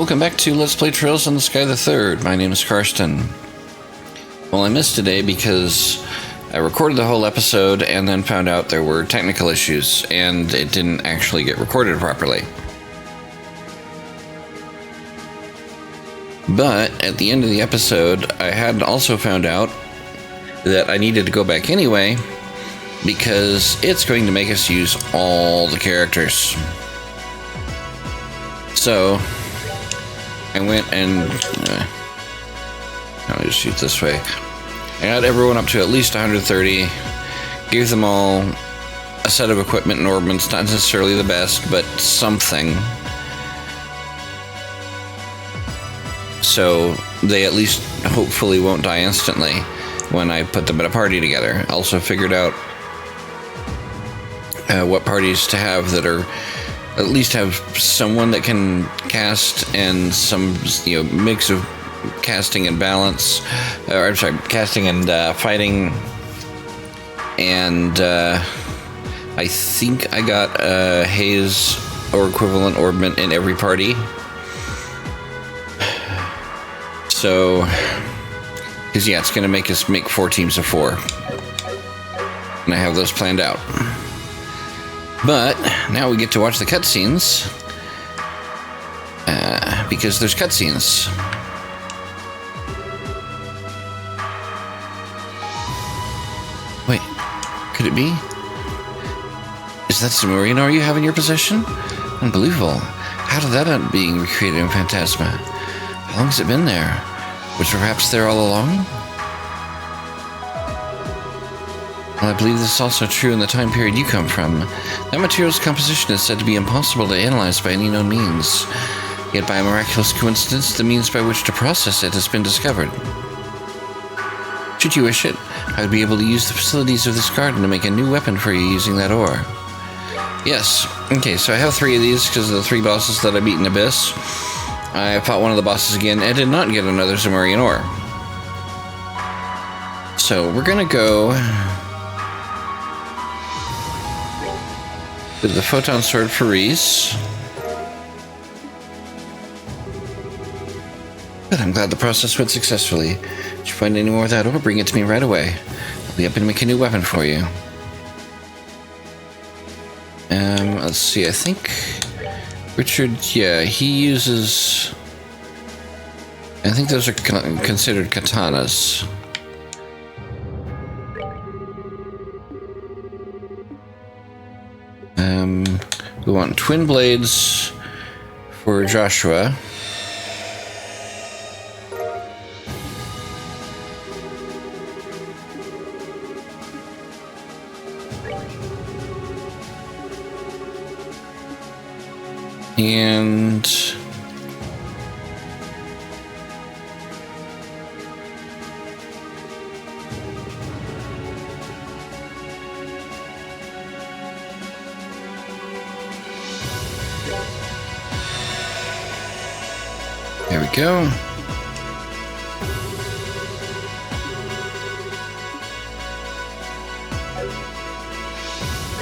Welcome back to Let's Play Trails in the Sky the Third. My name is Karsten. Well, I missed today because I recorded the whole episode and then found out there were technical issues and it didn't actually get recorded properly. But at the end of the episode, I had also found out that I needed to go back anyway because it's going to make us use all the characters. So I went and let me just shoot this way. I got everyone up to at least 130, gave them all a set of equipment and ornaments, not necessarily the best, but something. So they at least hopefully won't die instantly when I put them in a party together. I also figured out what parties to have that are at least have someone that can cast and some, mix of casting and balance, casting and fighting. And I think I got a haze or equivalent ornament in every party. So, because it's going to make us make 4 teams of 4. And I have those planned out. But now we get to watch the cutscenes, because there's cutscenes. Wait, could it be? Is that some Marino you have in your possession? Unbelievable. How did that end up being recreated in Phantasma? How long has it been there? Was it perhaps there all along? Well, I believe this is also true in the time period you come from. That material's composition is said to be impossible to analyze by any known means. Yet by a miraculous coincidence, the means by which to process it has been discovered. Should you wish it, I would be able to use the facilities of this garden to make a new weapon for you using that ore. Yes. Okay, so I have 3 of these because of the 3 bosses that I beat in Abyss. I fought one of the bosses again and did not get another Zemurian ore. So we're gonna go with the Photon Sword for Reese. Good, I'm glad the process went successfully. If you find any more of that ore, bring it to me right away. I'll be up and make a new weapon for you. Let's see, I think Richard, he uses, I think those are considered katanas. We want twin blades for Joshua. And there we go.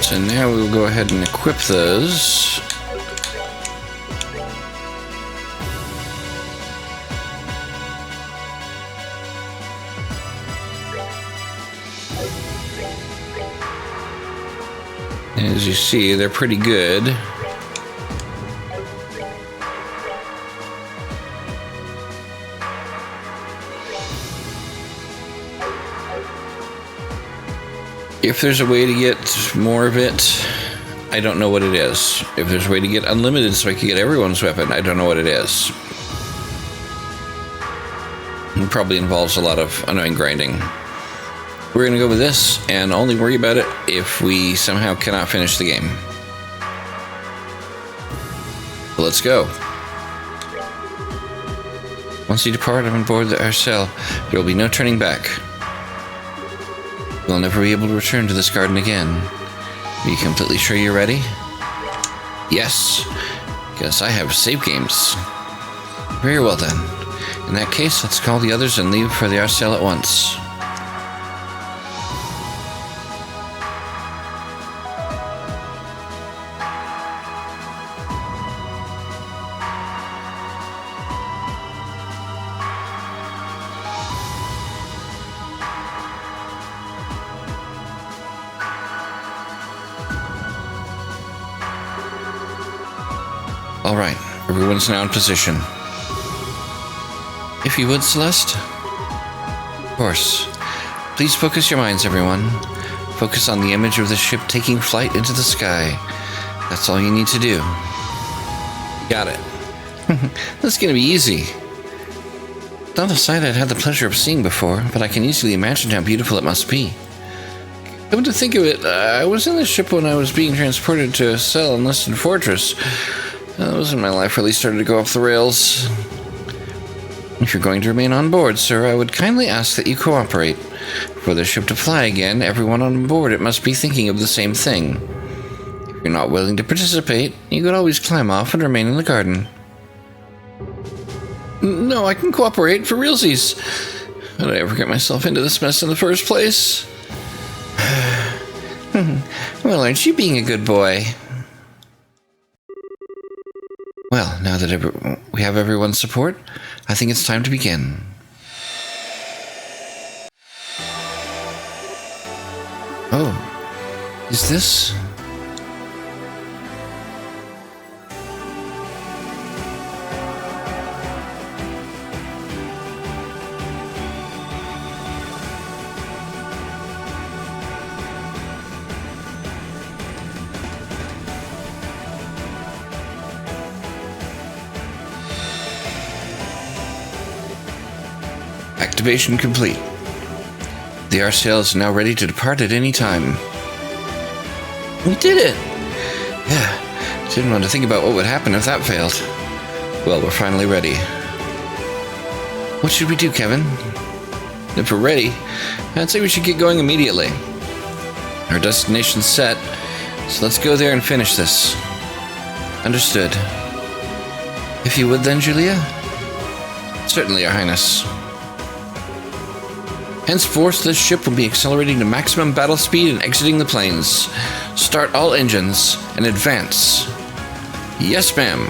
So now we'll go ahead and equip those. As you see, they're pretty good. If there's a way to get more of it, I don't know what it is. If there's a way to get unlimited so I can get everyone's weapon, I don't know what it is. It probably involves a lot of annoying grinding. We're going to go with this and only worry about it if we somehow cannot finish the game. Let's go. Once you depart on board our cell, there will be no turning back. We'll never be able to return to this garden again. Are you completely sure you're ready? Yes. Guess I have save games. Very well then. In that case, let's call the others and leave for the Arcel at once. All right, everyone's now in position. If you would, Celeste. Of course. Please focus your minds, everyone. Focus on the image of the ship taking flight into the sky. That's all you need to do. Got it. That's gonna be easy. Not a sight I'd had the pleasure of seeing before, but I can easily imagine how beautiful it must be. Come to think of it, I was in the ship when I was being transported to a cell in Liston Fortress. That was when my life really started to go off the rails. If you're going to remain on board, sir, I would kindly ask that you cooperate. For the ship to fly again, everyone on board it must be thinking of the same thing. If you're not willing to participate, you could always climb off and remain in the garden. No, I can cooperate, for realsies. How did I ever get myself into this mess in the first place? Well, aren't you being a good boy? Well, now that we have everyone's support, I think it's time to begin. Oh, is this... Activation complete. The RCL is now ready to depart at any time. We did it! Yeah, didn't want to think about what would happen if that failed. Well, we're finally ready. What should we do, Kevin? If we're ready, I'd say we should get going immediately. Our destination's set, so let's go there and finish this. Understood. If you would then, Julia? Certainly, Your Highness. Henceforth, this ship will be accelerating to maximum battle speed and exiting the planes. Start all engines and advance. Yes, ma'am.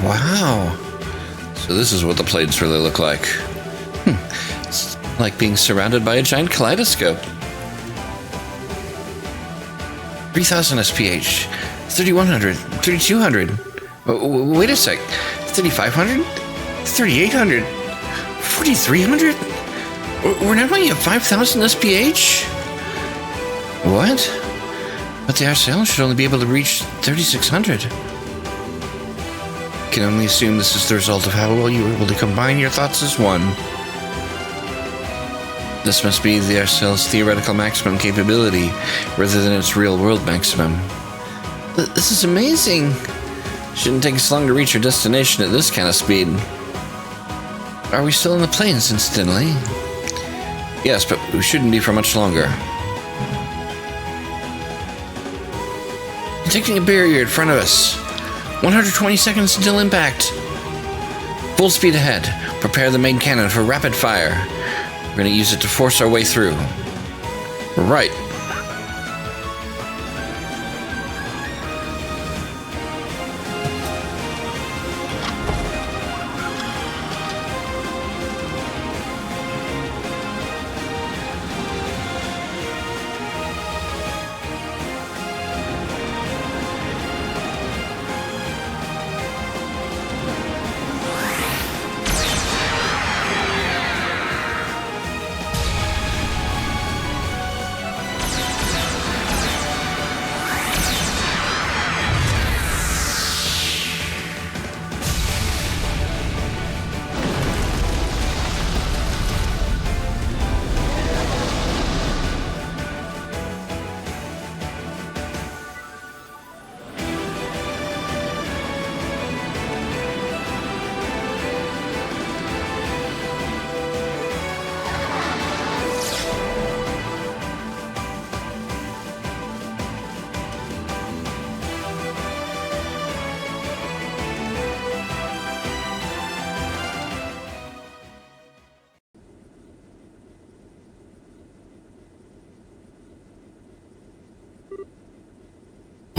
Wow. So this is what the planes really look like. It's like being surrounded by a giant kaleidoscope. 3000 SPH, 3100, 3200. Wait a sec. 3500? 3800? 4300? We're now going at 5000 SPH? What? But the RCL should only be able to reach 3600. I can only assume this is the result of how well you were able to combine your thoughts as one. This must be the RCL's theoretical maximum capability, rather than its real-world maximum. This is amazing! Shouldn't take us long to reach our destination at this kind of speed. Are we still in the planes, incidentally? Yes, but we shouldn't be for much longer. Detecting a barrier in front of us. 120 seconds until impact. Full speed ahead. Prepare the main cannon for rapid fire. We're going to use it to force our way through. Right.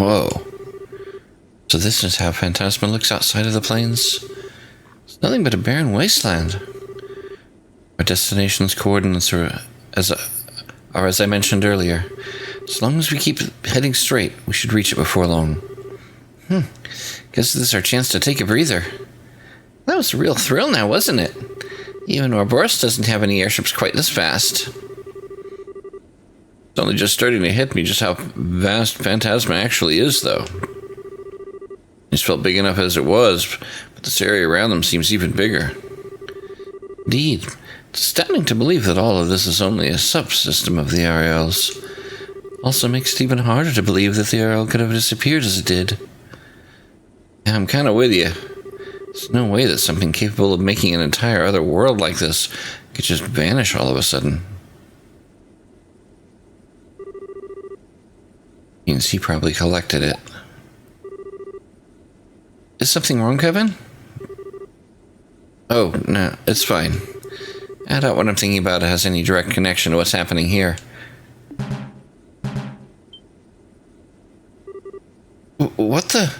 Whoa. So this is how Phantasma looks outside of the plains? It's nothing but a barren wasteland. Our destination's coordinates are as I mentioned earlier. As long as we keep heading straight, we should reach it before long. Guess this is our chance to take a breather. That was a real thrill now, wasn't it? Even Ouroboros doesn't have any airships quite this fast. It's only just starting to hit me just how vast Phantasma actually is, though. It just felt big enough as it was, but this area around them seems even bigger. Indeed, it's astounding to believe that all of this is only a subsystem of the RLs. Also makes it even harder to believe that the RL could have disappeared as it did. Yeah, I'm kind of with you. There's no way that something capable of making an entire other world like this could just vanish all of a sudden. Means he probably collected it. Is something wrong, Kevin? Oh, no, it's fine. I doubt what I'm thinking about has any direct connection to what's happening here. What the?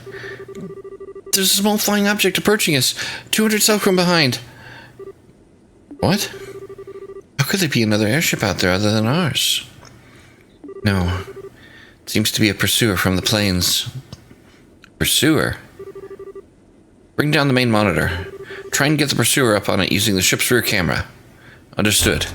There's a small flying object approaching us, 200 south from behind. What? How could there be another airship out there other than ours? No. It seems to be a pursuer from the plains. Pursuer? Bring down the main monitor. Try and get the pursuer up on it using the ship's rear camera. Understood.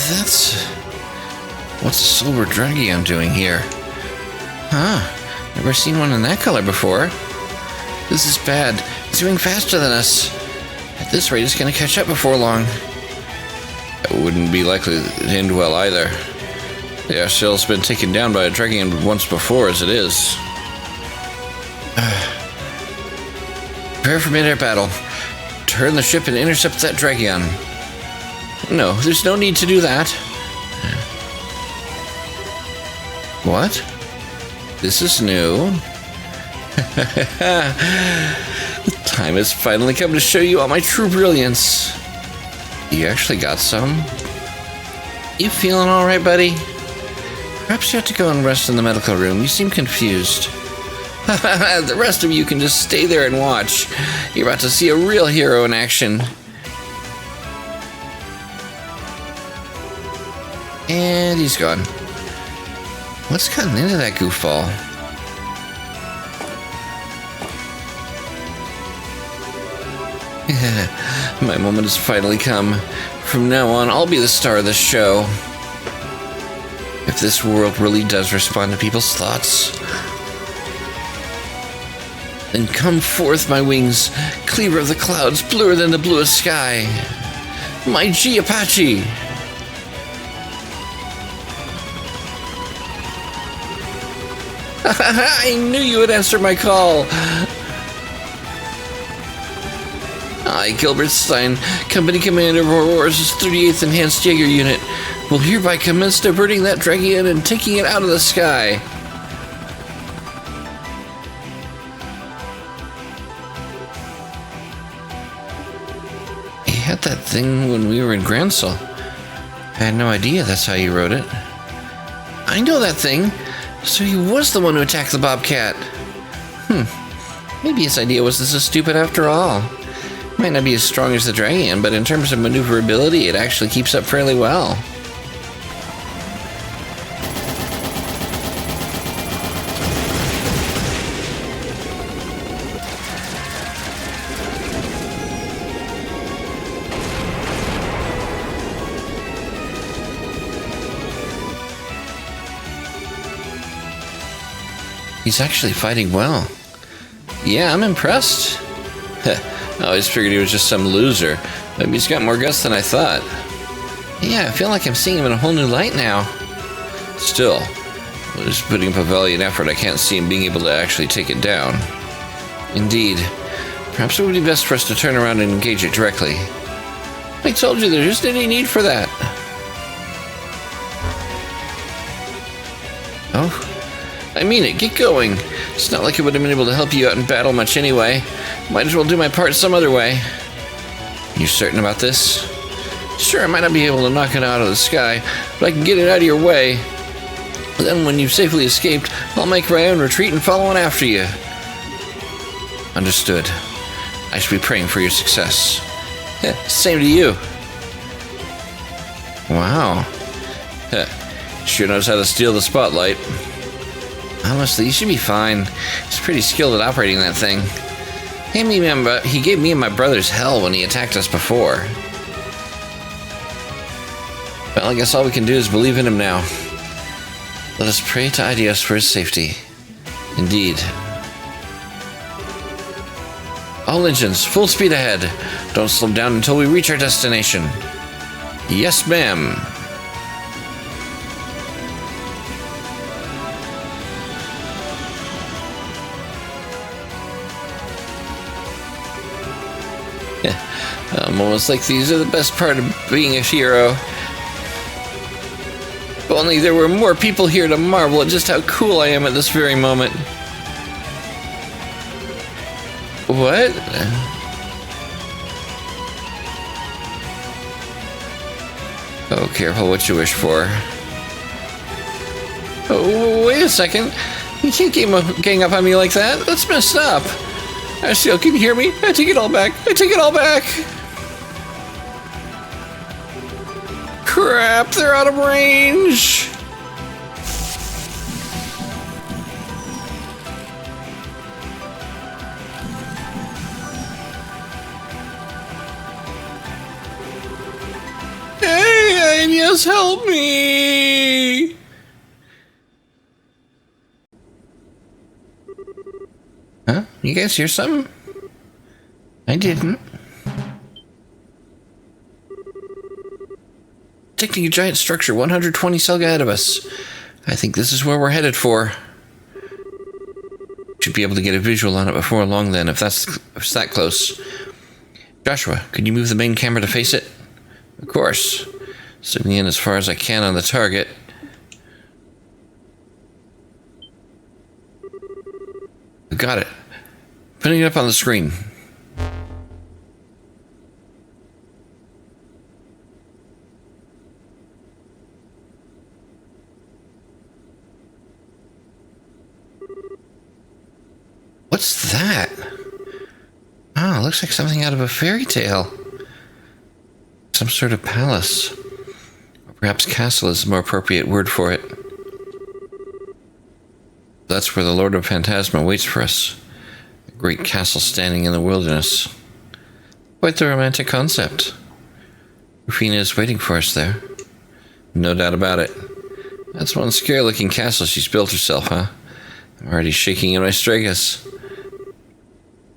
That's... What's a silver Dragion doing here? Huh. Never seen one in that color before. This is bad. It's moving faster than us. At this rate, it's gonna catch up before long. It wouldn't be likely to end well either. The Arcel's been taken down by a Dragion once before as it is. Prepare for mid-air battle. Turn the ship and intercept that Dragion. No, there's no need to do that. What? This is new. The time has finally come to show you all my true brilliance. You actually got some? You feeling all right, buddy? Perhaps you have to go and rest in the medical room. You seem confused. The rest of you can just stay there and watch. You're about to see a real hero in action. And he's gone. What's gotten into that goofball? My moment has finally come. From now on, I'll be the star of this show. If this world really does respond to people's thoughts, then come forth, my wings, cleaver of the clouds, bluer than the bluest sky. My G Apache! I knew you would answer my call. I, Gilbert Stein, Company Commander of Ouroboros' 38th Enhanced Jaeger Unit, will hereby commence diverting that Dragion and taking it out of the sky. He had that thing when we were in Gransel. I had no idea that's how you wrote it. I know that thing. So he was the one who attacked the Bobcat. Maybe his idea was this is stupid after all. Might not be as strong as the Dragion, but in terms of maneuverability, it actually keeps up fairly well. He's actually fighting well. Yeah, I'm impressed. I always figured he was just some loser. Maybe he's got more guts than I thought. Yeah, I feel like I'm seeing him in a whole new light now. Still, while he's putting up a valiant effort, I can't see him being able to actually take it down. Indeed. Perhaps it would be best for us to turn around and engage it directly. I told you there isn't any need for that. Oh? I mean it, get going. It's not like I would have been able to help you out in battle much anyway. Might as well do my part some other way. You certain about this? Sure, I might not be able to knock it out of the sky, but I can get it out of your way. Then when you've safely escaped, I'll make my own retreat and follow on after you. Understood. I should be praying for your success. Same to you. Wow. Sure knows how to steal the spotlight. Honestly, you should be fine. He's pretty skilled at operating that thing. He gave me and my brothers hell when he attacked us before. Well, I guess all we can do is believe in him now. Let us pray to Ideos for his safety. Indeed. All engines, full speed ahead. Don't slow down until we reach our destination. Yes, ma'am. Moments like these are the best part of being a hero. If only there were more people here to marvel at just how cool I am at this very moment. What? Oh, careful what you wish for. Oh, wait a second. You can't gang up on me like that. That's messed up. Still, can you hear me? I take it all back. I take it all back. Crap, they're out of range. Hey, Agnes, help me. Huh? You guys hear something? I didn't. Detecting a giant structure 120 Selga ahead of us. I think this is where we're headed for. Should be able to get a visual on it before long then, if it's that close. Joshua, could you move the main camera to face it? Of course. Zooming in as far as I can on the target. Got it. Putting it up on the screen. What's that? Ah, oh, looks like something out of a fairy tale. Some sort of palace. Or perhaps castle is the more appropriate word for it. That's where the Lord of Phantasma waits for us. A great castle standing in the wilderness. Quite the romantic concept. Rufina is waiting for us there. No doubt about it. That's one scary-looking castle she's built herself, huh? I'm already shaking in my stragus.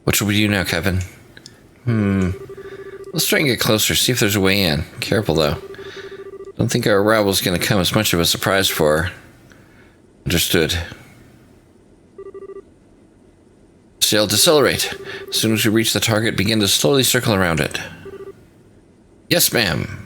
What shall we do now, Kevin? Let's try and get closer, see if there's a way in. Careful, though. Don't think our arrival's gonna come as much of a surprise for her. Understood. Sail, decelerate. As soon as we reach the target, begin to slowly circle around it. Yes, ma'am.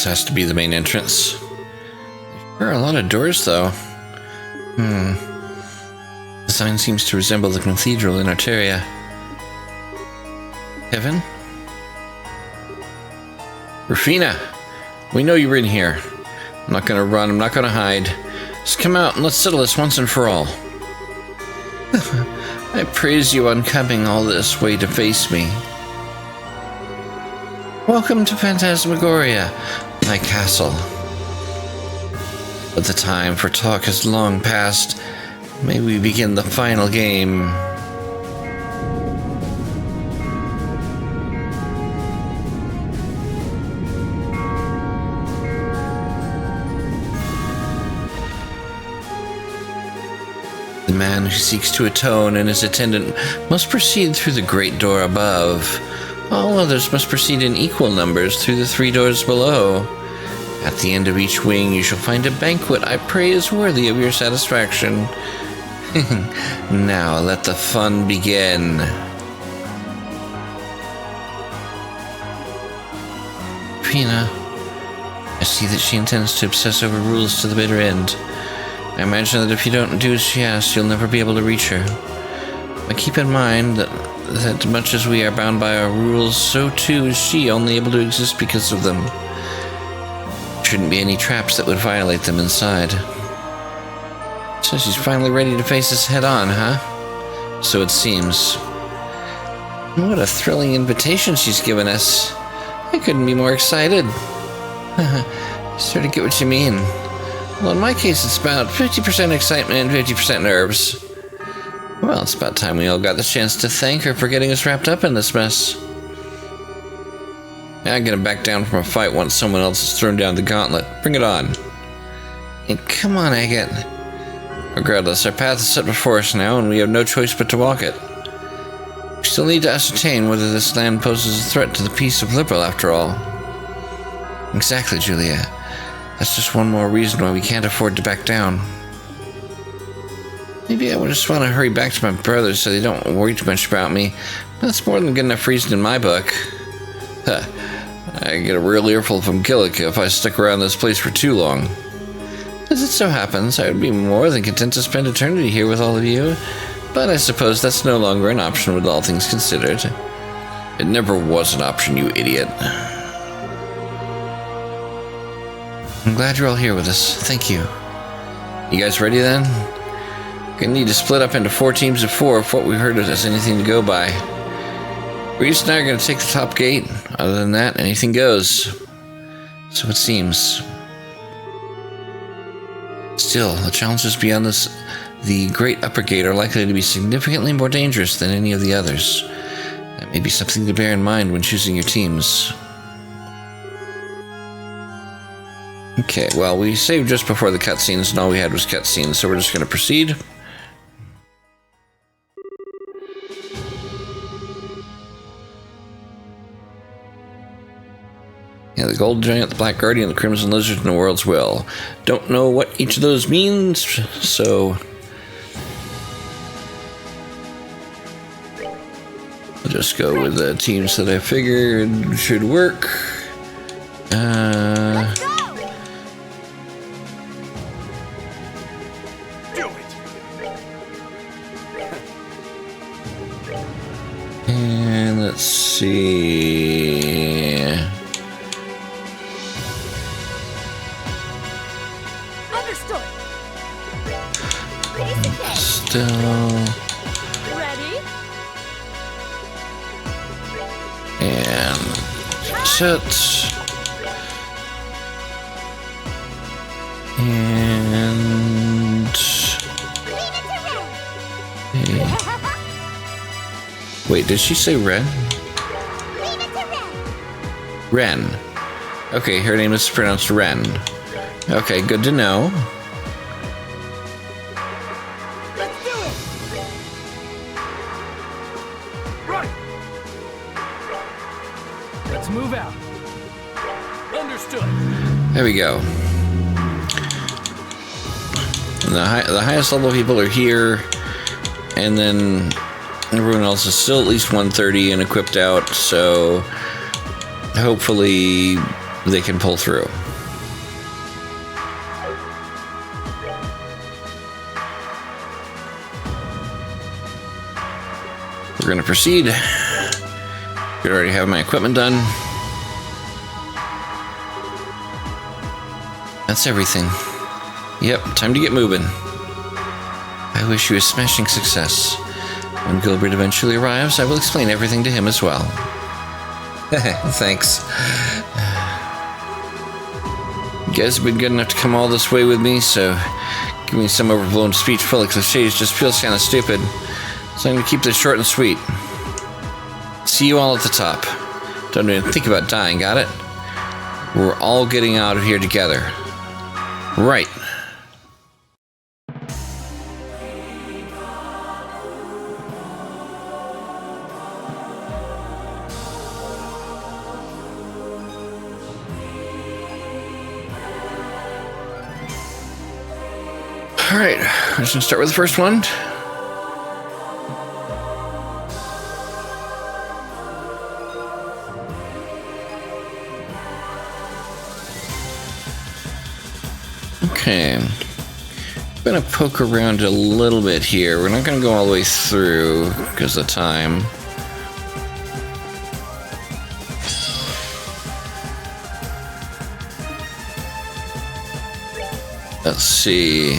This has to be the main entrance. There are a lot of doors, though. The sign seems to resemble the cathedral in Arteria. Kevin? Rufina! We know you're in here. I'm not gonna run, I'm not gonna hide. Just come out and let's settle this once and for all. I praise you on coming all this way to face me. Welcome to Phantasmagoria, my castle. But the time for talk has long passed. May we begin the final game. The man who seeks to atone and his attendant must proceed through the great door above. All others must proceed in equal numbers through the 3 doors below. At the end of each wing you shall find a banquet I pray is worthy of your satisfaction. Now let the fun begin. Pina, I see that she intends to obsess over rules to the bitter end. I imagine that if you don't do as she asks, you'll never be able to reach her. But keep in mind that much as we are bound by our rules, so too is she, only able to exist because of them. There shouldn't be any traps that would violate them inside. So she's finally ready to face us head on, huh? So it seems. What a thrilling invitation she's given us. I couldn't be more excited. Sort of get what you mean. Well, in my case, it's about 50% excitement and 50% nerves. Well, it's about time we all got the chance to thank her for getting us wrapped up in this mess. Now I'm gonna back down from a fight once someone else has thrown down the gauntlet. Bring it on. And come on, Agate. Regardless, our path is set before us now, and we have no choice but to walk it. We still need to ascertain whether this land poses a threat to the peace of Liberal, after all. Exactly, Julia. That's just one more reason why we can't afford to back down. Maybe I would just want to hurry back to my brothers so they don't worry too much about me. That's more than good enough reason in my book. Huh. I get a real earful from Gillick if I stick around this place for too long. As it so happens, I would be more than content to spend eternity here with all of you, but I suppose that's no longer an option with all things considered. It never was an option, you idiot. I'm glad you're all here with us. Thank you. You guys ready then? Gonna need to split up into 4 teams of 4 if what we heard is anything to go by. Reese and I are gonna take the top gate. Other than that, anything goes. So it seems. Still, the challenges beyond the great upper gate are likely to be significantly more dangerous than any of the others. That may be something to bear in mind when choosing your teams. Okay, well, we saved just before the cutscenes, and all we had was cutscenes, so we're just going to proceed. Yeah, the Gold Giant, the Black Guardian, the Crimson Lizard, and the World's Will. Don't know what each of those means, so I'll just go with the teams that I figured should work. And let's see. Understood. Still. Ready? And set. And wait, did she say Ren? Ren. Okay, her name is pronounced Ren. Okay, good to know. Let's do it. Right. Let's move out. Understood. There we go. And the highest level people are here, and then everyone else is still at least 130 and equipped out, so hopefully they can pull through. We're going to proceed. I already have my equipment done. That's everything. Yep, time to get moving. I wish you a smashing success. When Gilbert eventually arrives, I will explain everything to him as well. Thanks. You guys have been good enough to come all this way with me, so giving some overblown speech full of cliches just feels kind of stupid. So I'm going to keep this short and sweet. See you all at the top. Don't even think about dying, got it? We're all getting out of here together. Right. Alright, I'm just going to start with the first one. Okay, I'm going to poke around a little bit here. We're not going to go all the way through because of time. Let's see.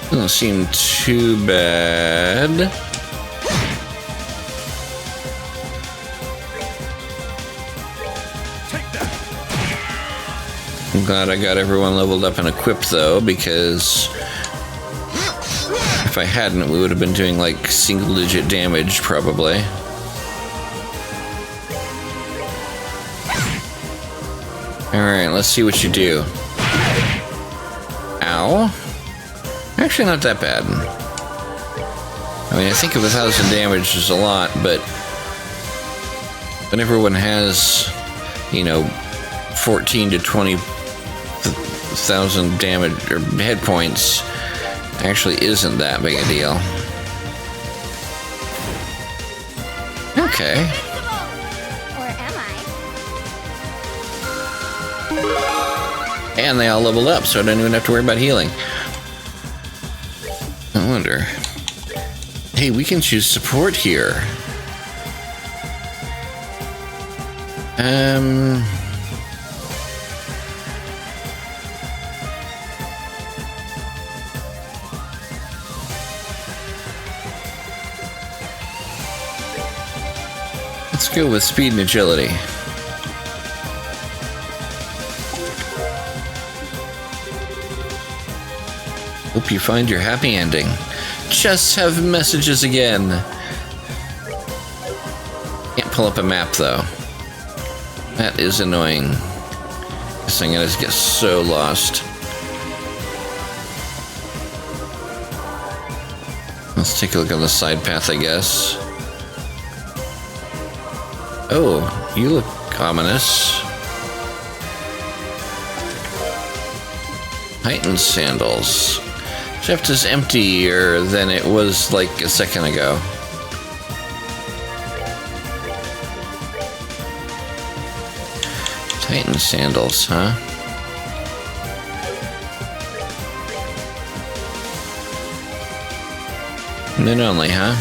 Doesn't seem too bad. I'm glad I got everyone leveled up and equipped, though, because if I hadn't, we would have been doing, like, single-digit damage, probably. Alright, let's see what you do. Ow. Actually, not that bad. I mean, I think of 1,000 damage is a lot, but when everyone has, you know, 14 to 20,000 damage or head points, actually isn't that big a deal. Okay. Or am I? And they all leveled up, so I don't even have to worry about healing. I wonder. Hey, we can choose support here. Let's go with speed and agility. Hope you find your happy ending. Chests have messages again. Can't pull up a map though. That is annoying. This thing I just get so lost. Let's take a look on the side path, I guess. Oh, you look ominous. Titan sandals. Shaft is emptier than it was like a second ago. Titan sandals, huh? Mid only, huh?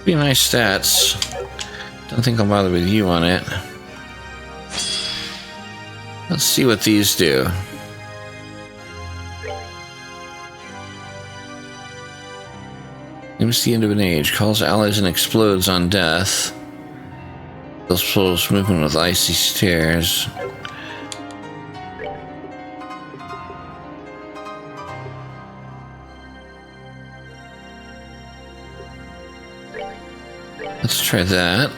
Be nice stats. Don't think I'll bother with you on it. Let's see what these do. Limits the end of an age. Calls allies and explodes on death. Slows movement with icy stairs. Let's try that.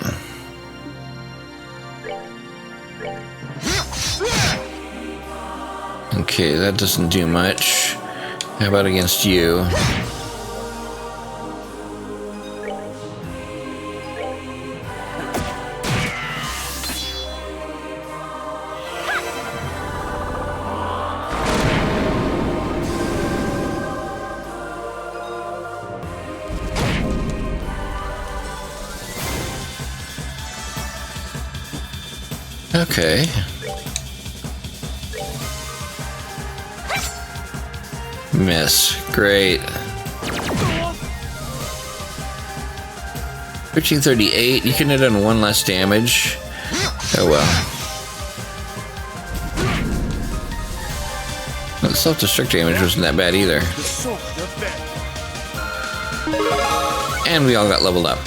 Okay, that doesn't do much. How about against you? Okay. Miss. Great. 1338. You can have done one less damage. Oh well. The self-destruct damage wasn't that bad either. And we all got leveled up.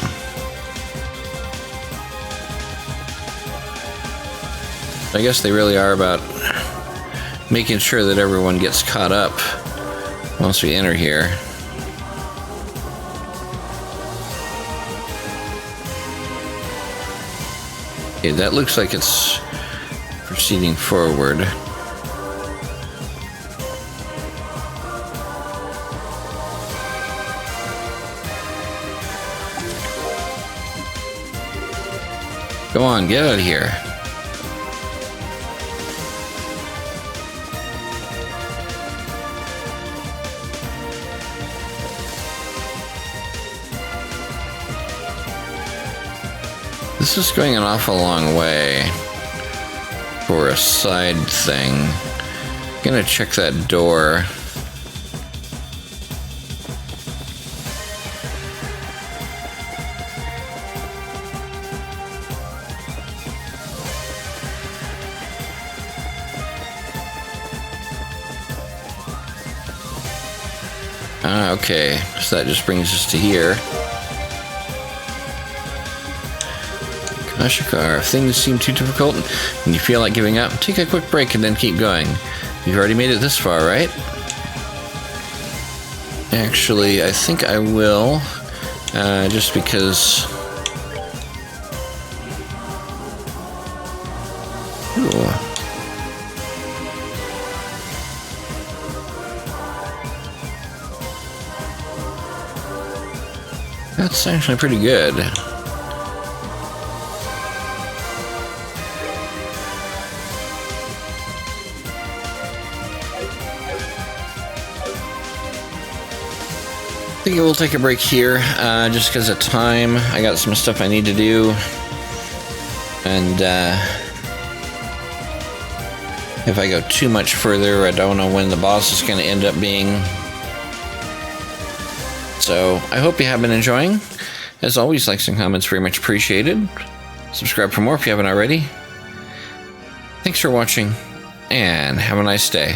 I guess they really are about making sure that everyone gets caught up once we enter here. Okay, that looks like it's proceeding forward. Come on, get out of here. This is going an awful long way for a side thing. I'm gonna check that door. Ah, okay. So that just brings us to here. Ashikar, if things seem too difficult and you feel like giving up, take a quick break and then keep going. You've already made it this far, right? Actually, I think I will. Just because... Ooh. That's actually pretty good. I think we'll take a break here, just because of time. I got some stuff I need to do, and if I go too much further, I don't know when the boss is going to end up being. So I hope you have been enjoying. As always, likes and comments very much appreciated. Subscribe for more if you haven't already. Thanks for watching, and have a nice day.